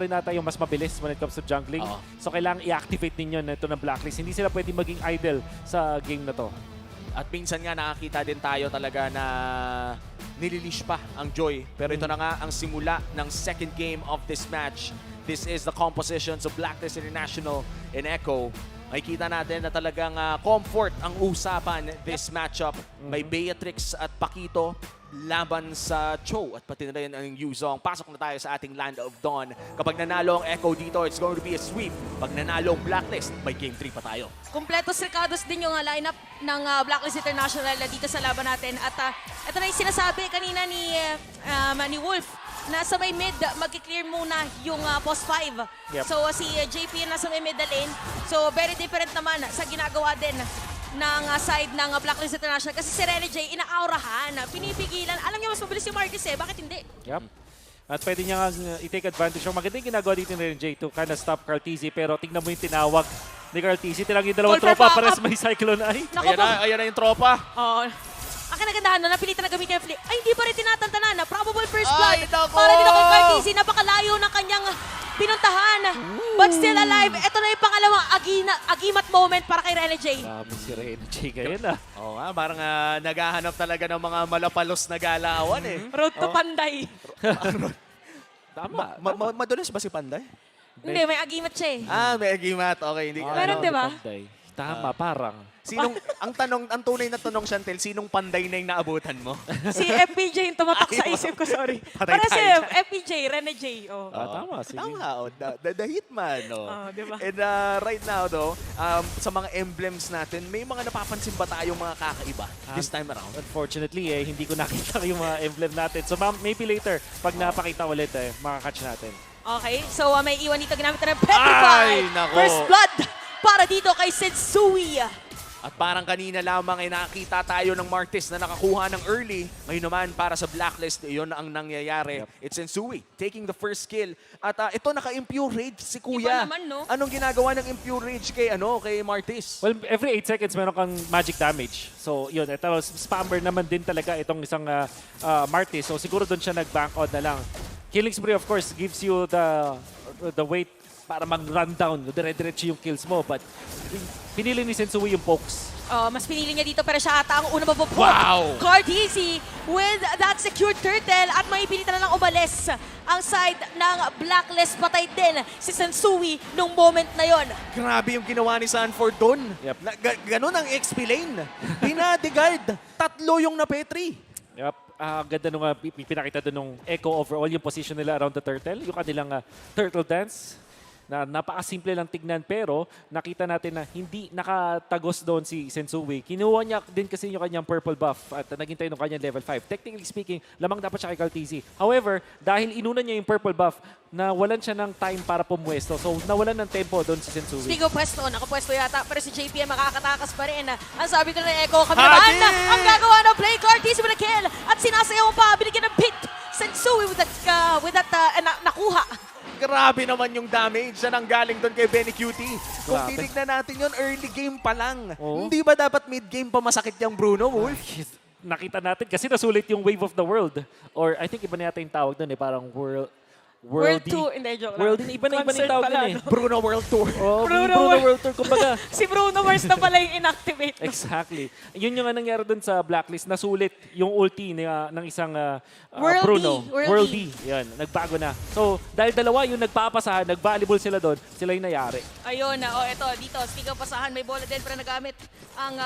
rin nata yung mas mabilis when it comes to jungling. So kailangan i-activate ninyo na ito ng Blacklist. Hindi sila pwede maging idle sa game na to. At minsan nga nakakita din tayo talaga na nililish pa ang Joy. Pero ito na nga ang simula ng second game of this match. This is the compositions of Blacklist International and Echo. Makikita natin na talagang comfort ang usapan this matchup. May Beatrix at Paquito laban sa Cho at pati na rin ang Yuzong. Pasok na tayo sa ating Land of Dawn. Kapag nanalo ang Echo dito, it's going to be a sweep. Pag nanalo ang Blacklist, may Game 3 pa tayo. Kompletos recados din yung lineup ng Blacklist International dito sa laban natin. At ito na yung sinasabi kanina ni Wolf na sa may mid, mag-clear muna yung post 5. Yep. So si JP nasa may middle lane. So very different naman sa ginagawa din ng side ng Blacklist International. Kasi si Rene J, inaaurahan, pinipigilan. Alam niya mas mabilis yung Marcus bakit hindi? Yep. At pwede niya nga i-take advantage. Yung magandang ginagawa dito ni J to kind of stop Carteezy. Pero tingnan mo yung tinawag ni Carteezy. Tinawag yung dalawang Call for tropa. backup. Pares may Cyclone Eye. Naku Ayan po. na, ayan na yung tropa. Oo. Ang kinagandahan na napilitan na gamitin yung flip. Ay, hindi pa rin tinatantanan na probable first blood. Ay, nako! Para din ako kay Carteezy. Napakalayo ng kanyang pinuntahan. But still alive. Ito na yung pangalawang agimat moment para kay Rene J. Dami si Rene J ngayon Oo nga, parang naghahanap talaga ng mga malapalos na galawan eh. Road to Panday. Tama. Madulas ba si Panday? Hindi, may agimat siya eh. May agimat. Okay, hindi ka. Meron, di ba? Tama, parang. Sinong, ang tunay na tanong, Chantel, sinong Panday na yung naabutan mo? Si FPJ yung tumatak sa Ay, isip ko, sorry. patay Para si tayo dyan. FPJ, Rene J. Oh. Tama, sige. Tama, the hitman. Di ba? And right now, though, sa mga emblems natin, may mga napapansin ba tayong mga kakaiba this time around? Unfortunately, hindi ko nakita yung mga emblem natin. So maybe later, pag napakita ulit, makakatch natin. Okay, so may iwan dito ginamit na ng Petrify. Ay, nako. First blood para dito kay Sensui. At parang kanina lamang ay nakakita tayo ng Martis na nakakuha ng early. Ngayon naman para sa Blacklist, iyon ang nangyayari. It's Sensui taking the first kill. At ito naka-impure rage si Kuya. Iba naman, no? Anong ginagawa ng impure rage kay Martis? Well, every 8 seconds meron kang magic damage. So, yun. Ito, spammer naman din talaga itong isang Martis. So, siguro doon siya nag-bank on na lang. Killing Spree, of course, gives you the weight para mag-run down. Dire-diretso yung kills mo. But pinili ni Sensui yung pokes. Mas pinili niya dito pero siya ata ang una mabubuo. Wow! Carteezy with that secured turtle at maipilitan na lang umalis ang side ng Blacklist. Patay din si Sensui nung moment na yon. Grabe yung ginawa ni Sanford doon. Yep. Ganun ang XP lane. Pinadigard. 3 yung napetri. Yep. Ganda nung pinakita doon nung Echo overall, yung position nila around the turtle. Yung kanilang turtle dance. Na napakasimple lang tignan pero nakita natin na hindi nakatagos doon si Sensui. Kinuha niya din kasi yung kanyang purple buff at naghintay ng kanyang level 5. Technically speaking, lamang dapat siya kay Carteezy. However, dahil inuna niya yung purple buff, nawalan siya ng time para pumuesto. So, nawalan ng tempo doon si Sensui. Stigo pwesto, nakapwesto yata pero si JPM makakatakas pa rin. Ang sabi ko na Echo, kami naman ang gagawa ng play. Carteezy with a kill at sinasayaw pa, binigyan ng pit. Sensui with that nakuha. Grabe naman yung damage na nanggaling doon kay Benny Cutie. Kung Grabe. titignan natin yun, early game pa lang. Oo. Hindi ba dapat mid-game pa masakit yung Bruno, Wolf? Nakita natin kasi nasulit yung Wave of the World. Or I think iba na yata yung tawag doon parang World Worldy. 2, hindi, joke lang. World iba na yung Concert tawag pala, doon no? Bruno World Tour. Oh, Bruno Bruno World- World Tour. Kumbaga, Si Bruno Mars na pala yung inactivate. exactly. Yun yung nangyari dun sa Blacklist. Nasulit yung ulti ng isang Worldy. Bruno. Worldy. Worldy. Yan, nagbago na. So, dahil dalawa yung nagpapasahan, nag-volleyball sila doon, sila yung nayari. Ayun na, eto, dito, speak of pasahan, may bola din pero nagamit ang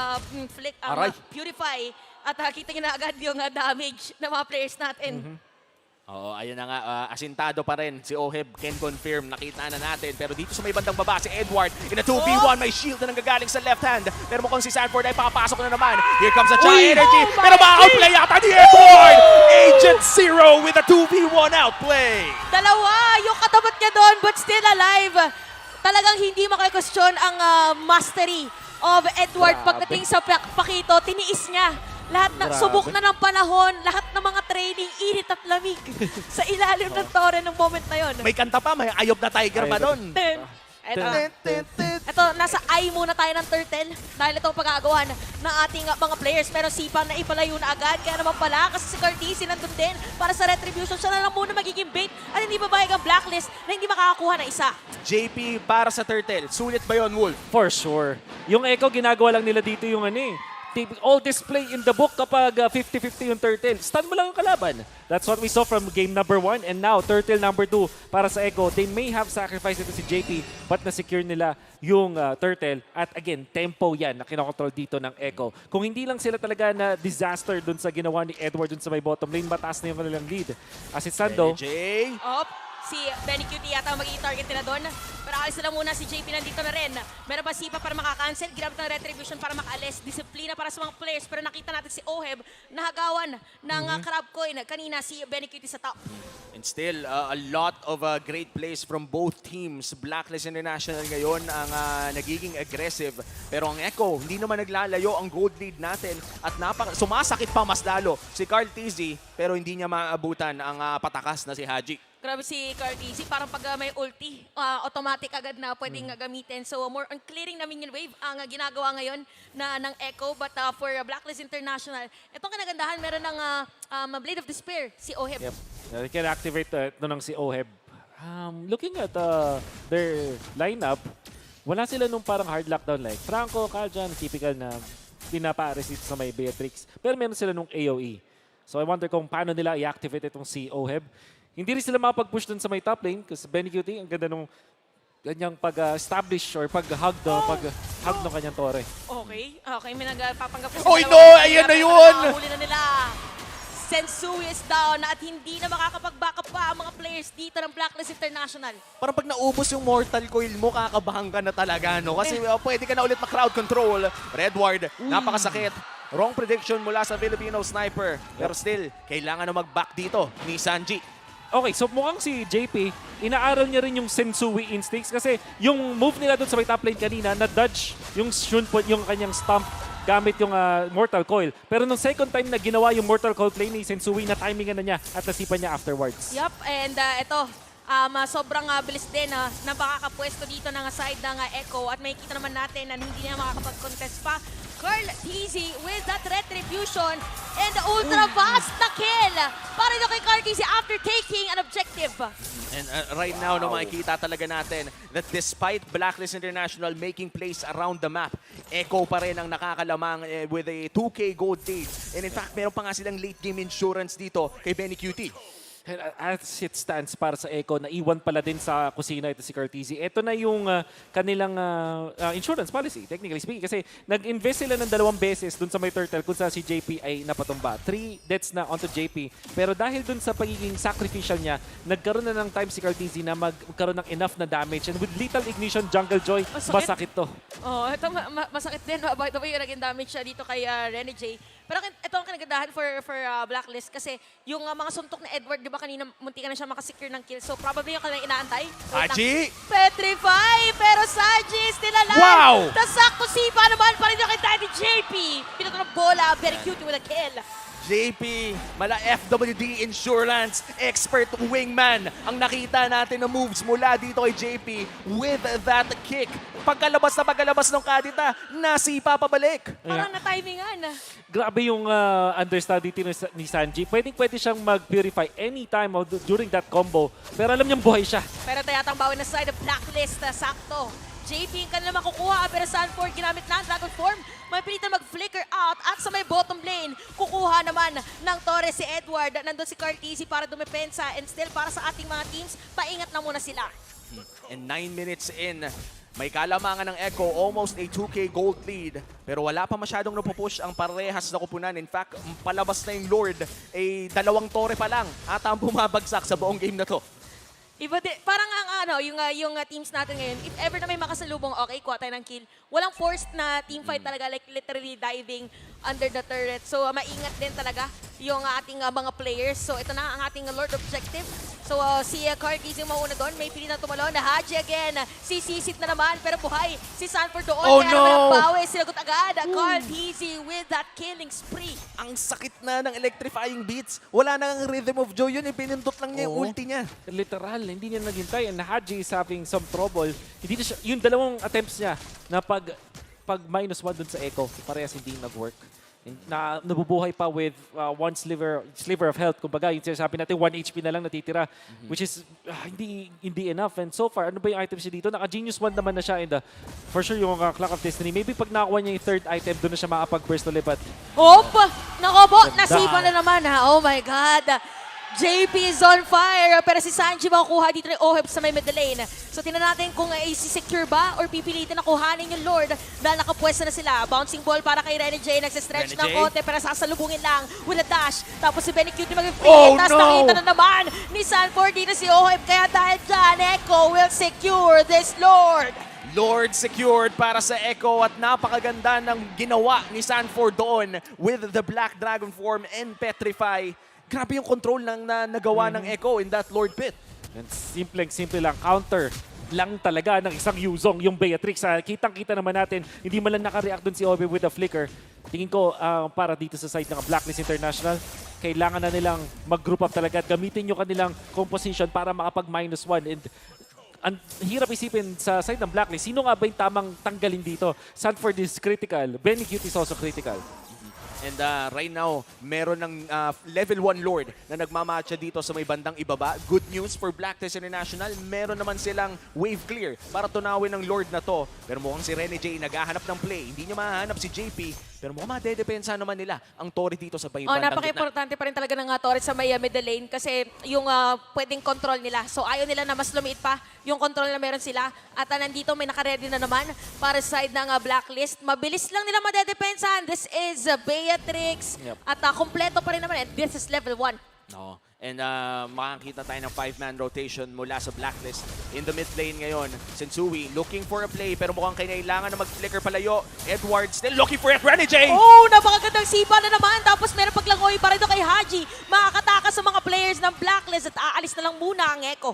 flick, ang Aray. Purify. At kita niyo na agad yung damage ng mga players natin. Oo, ayun na nga, asintado pa rin si Oheb, can confirm, nakita na natin. Pero dito sa may bandang baba, si Edward, in a 2v1, may shield na nanggagaling sa left hand. Pero mukhang si Sanford ay papasok na naman. Here comes a giant energy, Oh my pero ma-outplay yata ni Edward! Agent Zero with a 2v1 outplay! Dalawa, yung katapat niya doon but still alive. Talagang hindi makakwestiyon ang mastery of Edward Grabe. pagdating sa Paquito. Tiniis niya. Lahat na, Grabe. subok na ng panahon, lahat ng mga training, init at lamig sa ilalim ng tore ng moment na yon. May kanta pa, may Ayob na Tiger pa Ayob. doon. Ito Ito, nasa eye muna tayo ng turtle dahil ito ang pag-aagawan ng ating mga players. Pero Sipa na ipalayo na agad. Kaya naman pala, kasi si Cartesi nandun din para sa retribution. Siya na lang muna magiging bait at hindi babayag ang blacklist na hindi makakakuha ng isa. JP para sa Turtle. Sulit ba yun, Wolf? For sure. Yung Echo, ginagawa lang nila dito yung all display in the book kapag 50-50 yung Turtle. Stun mo lang yung kalaban. That's what we saw from game number 1 and now Turtle number 2 para sa Echo. They may have sacrificed ito si JP but na-secure nila yung Turtle. At again, tempo yan na kinokontrol dito ng Echo. Kung hindi lang sila talaga na disaster dun sa ginawa ni Edward dun sa may bottom lane, mataas na yung kanilang lead. As it stands though, Jay. Si Benny Cutie yata ang magiging target nila doon. Pero alis na muna si JP nandito na rin. Meron pa Sipa para makakancel. Ginamit ng retribution para makaalis. Disiplina para sa mga players. Pero nakita natin si Oheb nahagawan ng crab coin. Kanina si Benny Cutie sa top. And still, a lot of great plays from both teams. Blacklist International ngayon ang nagiging aggressive. Pero ang Echo, hindi naman naglalayo ang gold lead natin. At sumasakit pa mas lalo si Carl Tizzy. Pero hindi niya maabutan ang patakas na si Haji. Grabe si Cartesi, parang pag may ulti, automatic agad na pwedeng gamitin. So more on clearing na minion wave ang ginagawa ngayon ng Echo. But for Blacklist International, itong kanagandahan, meron ng Blade of Despair, si Oheb. yep. They can activate ito ng si Oheb. Looking at their lineup, wala sila nung parang hard lockdown like Franco, Kaljan, typical na pinapa-receive sa may Beatrix. Pero meron sila nung AoE. So I wonder kung paano nila i-activate itong si Oheb. Hindi rin sila makapag-push dun sa may top lane kasi Benny Cutie, ang ganda nung ganyang pag-establish or pag-hug ng kanyang tore. Okay, may nagpapanggap. Oy, no! Ayan na yun! Huli na nila. Sensui is down at hindi na makakapag-backup pa ang mga players dito ng Blacklist International. Parang pag naubos yung Mortal Coil mo, kakabahan ka na talaga, no? Kasi pwede ka na ulit ma-crowd control. Redward, napakasakit. Wrong prediction mula sa Filipino Sniper. Pero still, kailangan na mag-back dito ni Sanji. Okay, so mukhang si JP, inaaral niya rin yung Sensui instincts kasi yung move nila doon sa may top lane kanina, na-dodge yung Shunput, yung kanyang stomp gamit yung Mortal Coil. Pero nung second time na ginawa yung Mortal Coil play ni Sensui, na timingan na niya at nasipan niya afterwards. Yup, and ito, sobrang bilis din na makakapwesto dito ng side ng Echo at makikita naman natin na hindi na makakapag-contest pa. Carl Tizzy with that retribution and the ultra fast na kill para ito kay Carl Tizzy after taking an objective. And right now, no, makikita talaga natin that despite Blacklist International making plays around the map, Echo pa rin ang nakakalamang with a 2K gold lead. And in fact, meron pa nga silang late game insurance dito kay Benny Cutie. And as it stands para sa Echo, naiwan pala din sa kusina ito si Cartesi. Ito na yung kanilang insurance policy, technically speaking. Kasi nag-invest sila ng 2 beses dun sa may turtle kung saan si JP ay napatumba. 3 deaths na onto JP. Pero dahil dun sa pagiging sacrificial niya, nagkaroon na ng time si Cartesi na magkaroon ng enough na damage. And with Lethal Ignition, Jungle Joy, masakit to. Oh, ito masakit din. By the way, yung naging damage siya dito kay Rene J. Pero ito ang kanagandahan for Blacklist kasi yung mga suntok na Edward, di ba kanina munti ka na siya makasecure ng kill. So probably yung kanilang inaantay. Haji! Petrify! Pero Saji still alive! Wow! Tasakto Sipa naman pa rin yung kay Daddy JP. Pinato ng bola, very cute with a kill. JP, mala FWD Insurance, expert wingman. Ang nakita natin na moves mula dito kay JP with that kick. Pagkalabas ng kadita, nasipa pabalik. Parang na-timingan. Grabe yung understudy ni Sanji. Pwede siyang mag-purify anytime during that combo. Pero alam niyang buhay siya. Pero tayatang bawi na side of Blacklist, sakto. JP ang kanila makukuha, pero Sanford ginamit na ang Dragon Form. May pilitan mag-flicker out at sa may bottom lane, kukuha naman ng Torres si Edward. Nandun si Cartesi para dumepensa and still para sa ating mga teams, paingat na muna sila. And 9 minutes in, may kalamangan ng Echo, almost a 2K gold lead. Pero wala pa masyadong napupush ang parehas na kupunan. In fact, palabas na yung Lord, 2 tore pa lang at ang bumabagsak sa buong game na to. Iba din, parang yung teams natin ngayon, if ever na may makasalubong, okay, kuha tayo ng kill. Walang forced na team fight talaga, like literally diving under the turret. So maingat din talaga yung ating mga players. So ito na ang ating Lord objective. So si Cartis yung mauna doon, may pili na tumalon na Haji again. Sisisit na naman pero buhay si Sanford doon. Oh, Kaya no! naman ang bawi, sinagot agad. Cartis with that killing spree. Ang sakit na ng electrifying beats. Wala nang rhythm of joy yun. Pinindot lang niya yung Oo. ulti niya. Literal, hindi niya naghintay. And Haji is having some trouble. Hindi na siya, yung dalawang attempts niya na pag -1 dun sa Echo, parehas hindi nag-work. Na nabubuhay pa with one sliver of health. Kumbaga, yung sinasabi natin, 1 HP na lang natitira, which is hindi enough. And so far, ano ba yung items niya dito? Naka-Genius 1 naman na siya. And for sure, yung Clock of Destiny, maybe pag nakakuha niya yung third item, doon na siya makapag-burst ulit. But Hop! Nako po, Ganda. nasipa na naman ha. Oh my God. JP is on fire. Pero si Sanji makukuha dito ng Oheb sa may middle lane. So tingnan natin kung i-secure ba or pipilitin na kuhanin yung Lord dahil nakapwesto na sila. Bouncing ball para kay Rene J. Nagsistretch Rene ng J. konti pero sasalubungin lang with a dash. Tapos si Benny Cute mag-free. Oh, Tapos no! nakita na naman ni Sanford dito si Oheb. Kaya dahil dyan, Echo will secure this Lord. Lord secured para sa Echo at napakaganda ng ginawa ni Sanford doon with the Black Dragon form and Petrify. Grabe yung control ng nagawa ng Echo in that Lord Pit. and simple lang, counter lang talaga ng isang Yuzong, yung Beatrix. Kitang-kita naman natin, hindi man lang naka-react dun si Obi with a flicker. Tingin ko, para dito sa side ng Blacklist International, kailangan na nilang mag-group up talaga at gamitin yung kanilang composition para makapag-1. And ang hirap isipin sa side ng Blacklist, sino nga ba yung tamang tanggalin dito? Sanford is critical, Benny Cute is also critical. And right now, meron ng level 1 Lord na nagmamatcha dito sa may bandang ibaba. Good news for Blacklist International. Meron naman silang wave clear para tunawin ng Lord na to. Pero mukhang si Rene J naghahanap ng play. Hindi niya mahahanap si JP. Pero mukhang madedepensa naman nila ang Tori dito sa bandang gitna. Napaka-importante pa rin talaga ng Torres sa may middle lane kasi yung pwedeng control nila. So ayaw nila na mas lumiit pa yung control na meron sila. At nandito may nakaredy na naman para sa side ng Blacklist. Mabilis lang nila madedepensahan. This is Beatrix. Yep. At kompleto pa rin naman. And this is level 1. No. And makakita tayo ng 5-man rotation mula sa Blacklist. In the mid lane ngayon, Sensui looking for a play pero mukhang kailangan na mag-flicker palayo. Edward still looking for it. Rene J! Oh, napakagandang sipa na naman. Tapos meron paglangoy pa rin doon kay Haji. Makakatakas sa mga players ng Blacklist at aalis na lang muna ang Echo.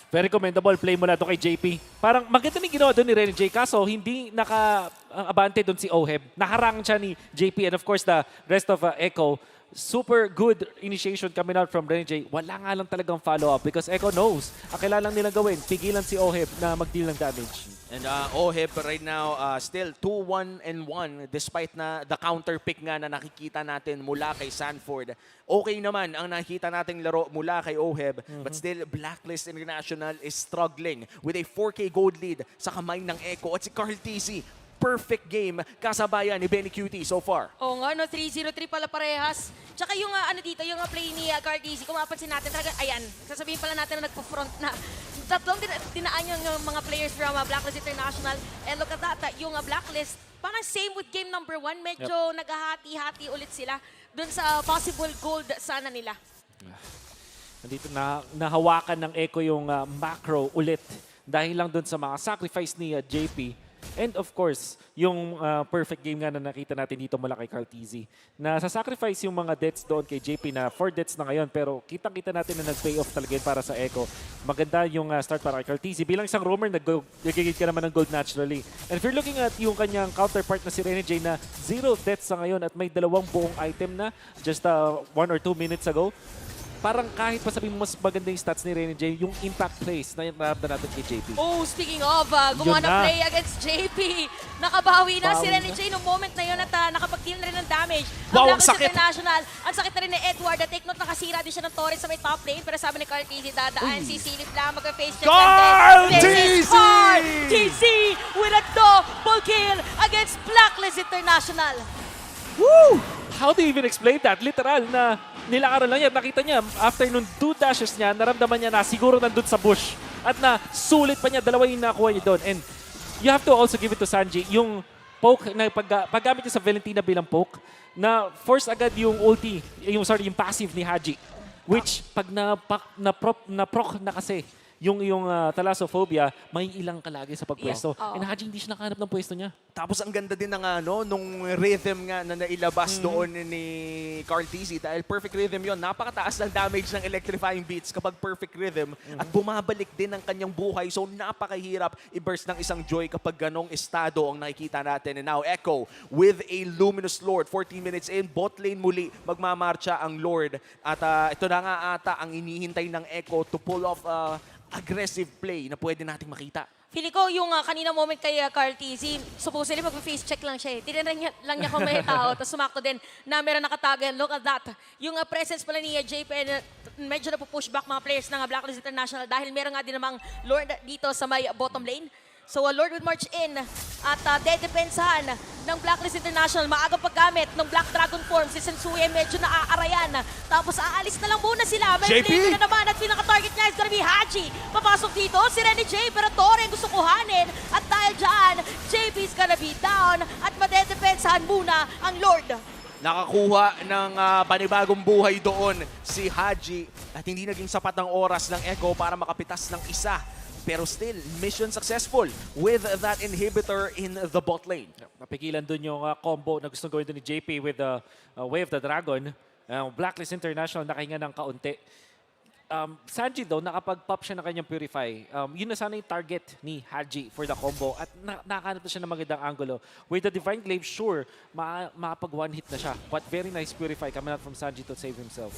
Very commendable play mula doon kay JP. Parang maganda na ginawa doon ni Rene J. Kaso hindi naka-abante doon si Oheb. Naharang siya ni JP and of course the rest of Echo. Super good initiation coming out from Rene J. Wala nga lang talagang follow-up because Echo knows. Ang kailangan nilang gawin, pigilan si Oheb na mag-deal ng damage. And Oheb right now still 2-1-1 despite na the counter pick nga na nakikita natin mula kay Sanford. Okay naman ang nakikita nating laro mula kay Oheb but still Blacklist International is struggling with a 4K gold lead sa kamay ng Echo at si Carl TC. Perfect game kasabayan ni Benny Cutie so far. Oo nga, no, 3-0-3 pala parehas. Tsaka yung dito, yung play ni Cartesi, kung mapapansin natin talaga, ayan, sasabihin pala natin na nagpo-front na. Tatlong dinaan yung mga players from Blacklist International. And look at that, yung Blacklist, parang same with game number 1, medyo naghahati-hati ulit sila dun sa possible gold sana nila. Nandito nahawakan ng Echo yung macro ulit dahil lang doon sa mga sacrifice ni JP. And of course, yung perfect game nga na nakita natin dito mula kay Carl TZ. Na sa-sacrifice yung mga deaths doon kay JP na 4 deaths na ngayon pero kitang-kita natin na nag-pay off talaga yun para sa Echo. Maganda yung start para kay Carl TZ. Bilang isang roamer, nag-gigit ka naman ng gold naturally. And if you're looking at yung kanyang counterpart na si Rene J na 0 deaths sa ngayon at may 2 buong item na just 1 or 2 minutes ago, parang kahit pa sabihin mo mas maganda yung stats ni Rene J, yung impact plays na naramdaman natin kay JP. Oh, speaking of, gumawa Yun ng na. play against JP. Nakabawi na si Bawi Rene na. J nung moment na yun at nakapag-deal na rin ng damage. Wow, ang Blacklist sakit. International. Ang sakit na rin ni Edward. At take note, nakasira din siya ng Torres sa may top lane. Pero sabi ni Carl TZ, dadaan si Silip lang, mag-face check Carl lang din. This is TZ! Carl TZ with a double kill against Blacklist International. Woo! How do you even explain that? Literal na nilakaran lang yan. Nakita niya, after nung 2 dashes niya, naramdaman niya na siguro nandun sa bush. At na sulit pa niya, 2 yung nakuha niya doon. And you have to also give it to Sanji. Yung poke, na paggamit niya sa Valentina bilang poke, na force agad yung ulti, yung passive ni Haji. Which, pag na-proc na kasi yung Thalassophobia, may ilang kalagi sa pagpwesto. Oo. And Haji hindi siya nakahanap ng pwesto niya. Tapos ang ganda din ng nung rhythm nga na nailabas doon ni Carl Tizzy dahil perfect rhythm yon. Napakataas ng damage ng electrifying beats kapag perfect rhythm at bumabalik din ang kanyang buhay. So napakahirap i-burst ng isang Joy kapag ganong estado ang nakikita natin. And now Echo with a Luminous Lord. 14 minutes in, bot lane muli magmamarcha ang Lord. At ito na nga ata ang inihintay ng Echo to pull off aggressive play na pwede nating makita. Feeling ko yung kanina moment kay Carl Tizzy, supposedly mag-face check lang siya eh. Tinanong lang niya kung may tao, tapos sumakto din na meron nakatagan. Look at that. Yung presence pala ni JP, medyo napupush back mga players ng Blacklist International dahil meron nga din namang Lord dito sa may bottom lane. So Lord will march in at dedepensahan ng Blacklist International. Maagang paggamit ng Black Dragon form. Si Sensui medyo naaarayan. Tapos aalis na lang muna sila. May JP! play na naman at pinaka-target niya is gonna be Haji. Papasok dito si Renny J. Pero Torre gusto kuhanin. At dahil dyan, JP is gonna be down at madedepensahan muna ang Lord. Nakakuha ng panibagong buhay doon si Haji at hindi naging sapat ang oras ng Echo para makapitas ng isa. Pero still, mission successful with that inhibitor in the bot lane. Napigilan dun yung combo na gustong gawin dun ni JP with the Way of the Dragon. Blacklist International nakahinga ng kaunti. Sanji though, nakapag-pop siya ng kanyang Purify. Yun na sana yung target ni Haji for the combo at nakahanap na siya ng magandang angulo. With the Divine Glaive, sure, makapag-one hit na siya. But very nice Purify coming out from Sanji to save himself.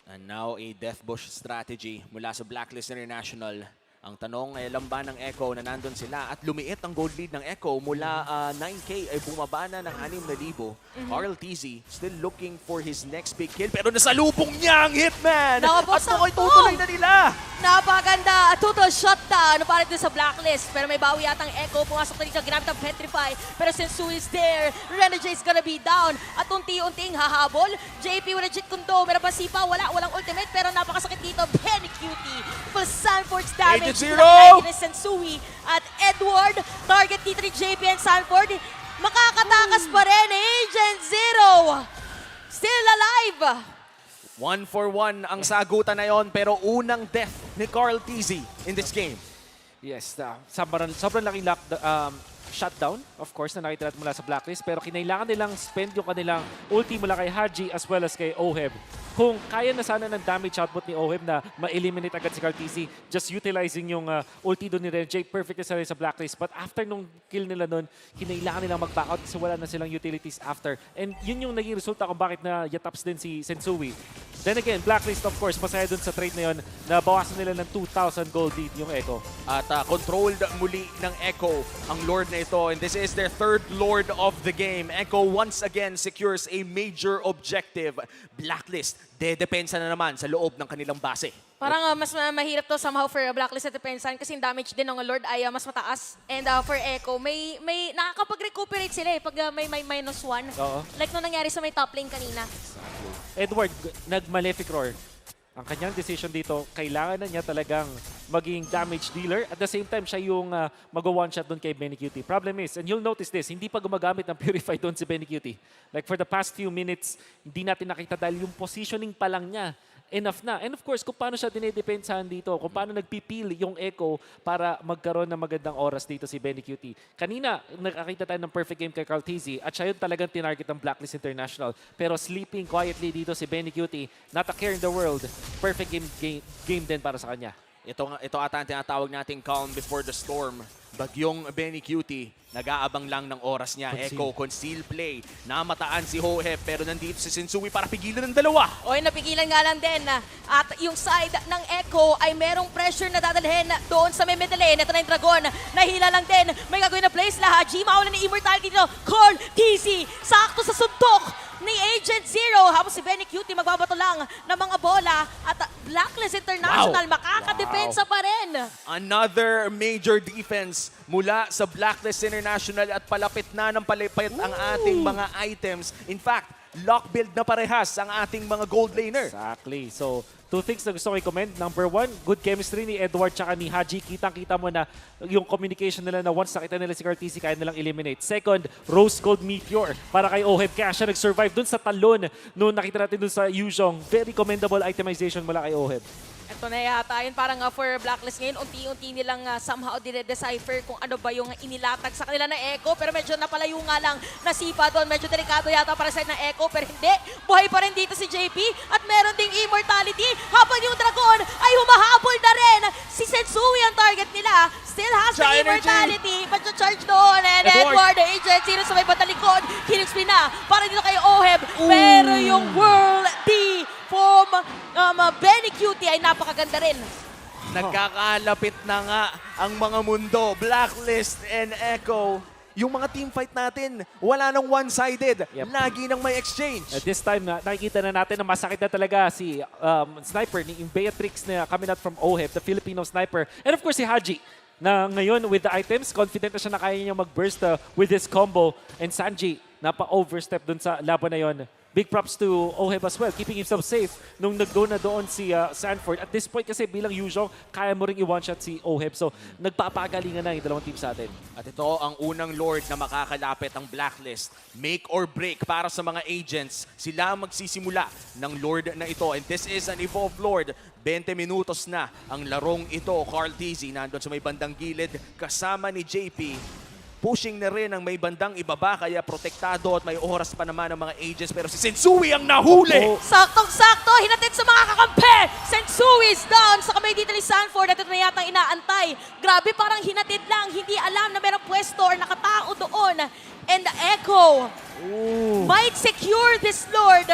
And now a Death Bush strategy mula sa Blacklist International. Ang tanong ay alam ba ng Echo na nandun sila at lumiit ang gold lead ng Echo mula 9K ay bumaba na ng 6,000. Carl Tizzy still looking for his next big kill pero nasalubong niya ang Hitman! Nakabos At ang mukhang tutuloy na nila! Napaganda. Total shutdown para dito sa Blacklist. Pero may bawi yata ang Echo. Pumasok na dito. Ginamit ang Petrify. Pero Sensui is there. Renegade is gonna be down. At unti-unting hahabol. JP with a Jit Kundo. Meron pa sipa. Walang ultimate. Pero napakasakit dito. Benny Cutie. Full Sanford's damage. Agent Zero! Pinakalain ni Sensui. At Edward. Target dito ni JP and Sanford. Makakatakas pa rin. Agent Zero. Still alive. 1-for-1 ang sagutan na yon pero unang death ni Carl Tizzy in this game. Yes, sobrang laking shutdown, of course, na nakita natin mula sa Blacklist. Pero kinailangan nilang spend yung kanilang ulti mula kay Haji as well as kay Oheb. Kung kaya na sana ng damage output ni Oheb na ma-eliminate agad si Carl Tizzy, just utilizing yung ulti doon ni Renjay, perfect na sa Blacklist. But after nung kill nila doon, kinailangan nilang mag-back out kasi wala na silang utilities after. And yun yung naging resulta kung bakit na yataps din si Sensui. Then again, Blacklist, of course, masaya dun sa trade na yun na bawasan nila ng 2,000 gold lead yung Echo. At controlled muli ng Echo ang Lord na ito. And this is their third Lord of the game. Echo once again secures a major objective. Blacklist, dedepensa na naman sa loob ng kanilang base. Parang mas mahirap to somehow for Blacklist at Depensan kasi yung damage din ng Lord ay mas mataas. And for Echo, may nakakapag-recuperate sila eh pag may -1. Oo. Like nung nangyari sa may top lane kanina. Edward, nag-Malefic Roar. Ang kanyang decision dito, kailangan na niya talagang maging damage dealer. At the same time, siya yung mag-one shot doon kay Benny Cutie. Problem is, and you'll notice this, hindi pa gumagamit ng Purify doon si Benny Cutie. Like for the past few minutes, hindi natin nakita dahil yung positioning pa lang niya, enough na. And of course, kung paano siya dinedepensahan dito, kung paano nagpipil yung Echo para magkaroon ng magandang oras dito si Benny Cutie. Kanina, nakakita tayo ng perfect game kay Carl Tizzy at siya yung talagang tinarget ng Blacklist International. Pero sleeping quietly dito si Benny Cutie, not a care in the world. Perfect game din para sa kanya. Ito ata ang tinatawag nating calm before the storm. Bagyong Benny Cutie, nag-aabang lang ng oras niya. Echo, conceal play. Namataan si Hoheb pero nandito si Sensui para pigilan ng dalawa. Oy, napigilan nga lang din. At yung side ng Echo ay merong pressure na dadalhin doon sa may middle lane. Ito na yung Dragon. Nahila lang din. May gagawin na place lahat. Haji, mawala ni Immortality dito. Carl Tizzy, sakto sa suntok ni Agent Zero. Habang si Benny Cutie magbabato lang ng mga bola. At Blacklist International makakadepensa pa rin. Another major defense mula sa Blacklist International at palapit na ng palipit ang ating mga items. In fact, lock build na parehas ang ating mga gold laner. Exactly. So, two things na gusto ko i-comment. Number one, good chemistry ni Edward tsaka ni Haji. Kitang-kita mo na yung communication nila na once nakita nila si Carl Tizzy, kaya nilang eliminate. Second, Rose Gold Meteor para kay Oheb. Kaya siya nag-survive dun sa talon noon nakita natin dun sa Yuzhong. Very commendable itemization mula kay Oheb. Ito na yata yun, parang for Blacklist ngayon, unti-unti nilang somehow dire-decipher kung ano ba yung inilatag sa kanila na Echo, pero medyo napalayo nga lang nasipa doon. Medyo delikado yata para sa side ng Echo, pero hindi. Buhay pa rin dito si JP at meron ding immortality habang yung Dragon ay humahabol na rin. Si Sensui ang target nila. Still has the Energy. immortality, but the charge doon. And Edward. Edward, the agent, sino sa may batalikod, Killing Spin na para dito kay Oheb. Pero yung World D from Benny Cutie ay napakaganda rin. Nagkakalapit na nga ang mga mundo. Blacklist and Echo. Yung mga team fight natin, wala nang one-sided. Yep. Lagi nang may exchange. At this time, nakikita na natin na masakit na talaga si sniper ni Beatrix na coming out from OHEB, the Filipino sniper. And of course, si Haji na ngayon with the items, confident na siya na kaya niya mag-burst with this combo. And Sanji, napa-overstep dun sa laban na yon. Big props to OHEB as well, keeping himself safe nung nag-go na doon si Sanford. At this point kasi bilang Yuzhong, kaya mo ring i-one-shot si OHEB. So nagpapagalingan na yung dalawang team sa atin. At ito ang unang Lord na makakalapit ang Blacklist. Make or break para sa mga agents. Sila ang magsisimula ng Lord na ito. And this is an Evolved Lord. 20 minutos na ang larong ito. Carl Tizzy nandun sa may bandang gilid kasama ni JP. Pushing na rin ang may bandang ibaba kaya protektado at may oras pa naman ang mga agents. Pero si Sensui ang nahuli! Oh. Saktong-sakto, hinatid sa mga kakampi. Sensui is down sa kamay dito ni Sanford at ito na yatang inaantay. Grabe, parang hinatid lang, hindi alam na merong pwesto or nakatao doon. And the Echo might secure this Lord.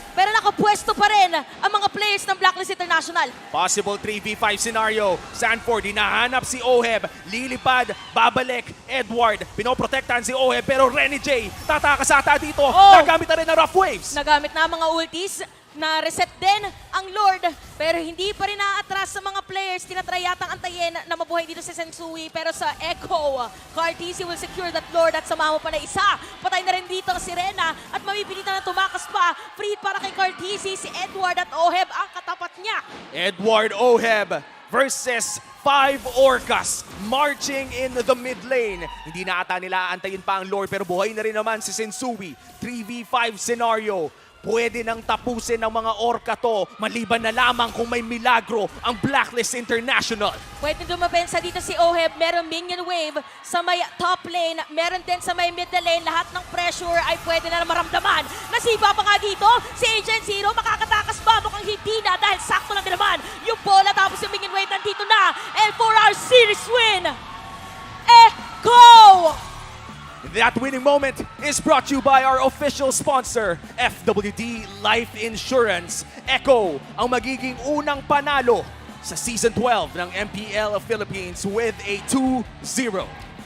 Pero nakapwesto pa rin ang mga players ng Blacklist International. Possible 3v5 scenario. Sanford, hinahanap si Oheb. Lilipad, babalik, Edward. Pinoprotektahan si Oheb pero Renny J. Tatakas ata dito. Nagamit na rin ang rough waves. Nagamit na ang mga ultis. Na-reset din ang Lord. Pero hindi pa rin na-atras sa mga players. Tinatry yatang antayin na mabuhay dito si Sensui. Pero sa Echo, Cartesi will secure that Lord at sama mo pa na isa. Patay na rin dito si Rena at mamipilitan na tumakas pa. Free para kay Cartesi, si Edward at Oheb ang katapat niya. Edward Oheb versus 5 Orcas marching in the mid lane. Hindi na ata nila aantayin pa ang Lord pero buhay na rin naman si Sensui. 3v5 scenario. Pwede nang tapusin ng mga Orca to maliban na lamang kung may milagro ang Blacklist International. Pwede dumabensa dito si Oheb. Meron minion wave sa may top lane. Meron din sa may middle lane. Lahat ng pressure ay pwede na maramdaman. Nasiba pa nga dito si Agent Zero. Makakatakas ba? Mukhang hindi na dahil sakto lang din naman yung bola tapos yung minion wave nandito na. And for our series win, Echo! That winning moment is brought to you by our official sponsor, FWD Life Insurance. Echo ang magiging unang panalo sa Season 12 ng MPL Philippines with a 2-0.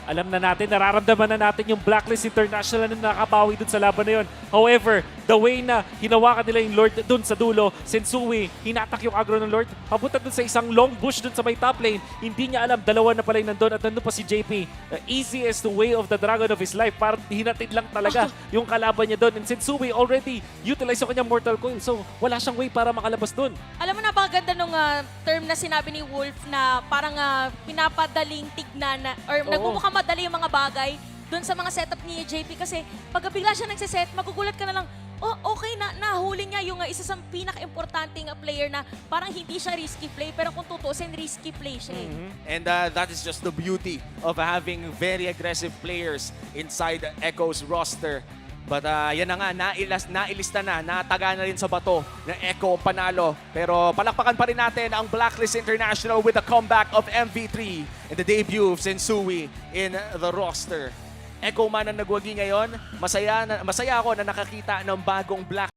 Alam na natin, nararamdaman na natin yung Blacklist International na nakabawi dun sa laban na yun. However, the way na hinawakan nila yung Lord dun sa dulo, Sensui, hinatak yung aggro ng Lord, papunta dun sa isang long bush dun sa may top lane. Hindi niya alam, dalawa na pala yung nandun at nandun pa si JP. The easiest way of the dragon of his life. Parang hinatid lang talaga yung kalaban niya dun. And Sensui already utilized yung kanyang Mortal Coil. So, wala siyang way para makalabas dun. Alam mo, napakaganda nung term na sinabi ni Wolf na parang pinapadaling tignan or nagmumukha madali yung mga bagay doon sa mga setup ni JP kasi pag bigla siya nagsiset, magugulat ka na lang, oh okay na, nahuli niya yung isa sa pinaka-importanting player na parang hindi siya risky play pero kung tutusin, risky play siya eh. And that is just the beauty of having very aggressive players inside Echo's roster. But yan na nga, nailista na, nataga na rin sa bato ng Echo panalo. Pero palakpakan pa rin natin ang Blacklist International with the comeback of MV3 and the debut of Sensui in the roster. Echo man ang nagwagi ngayon, masaya ako na nakakita ng bagong Black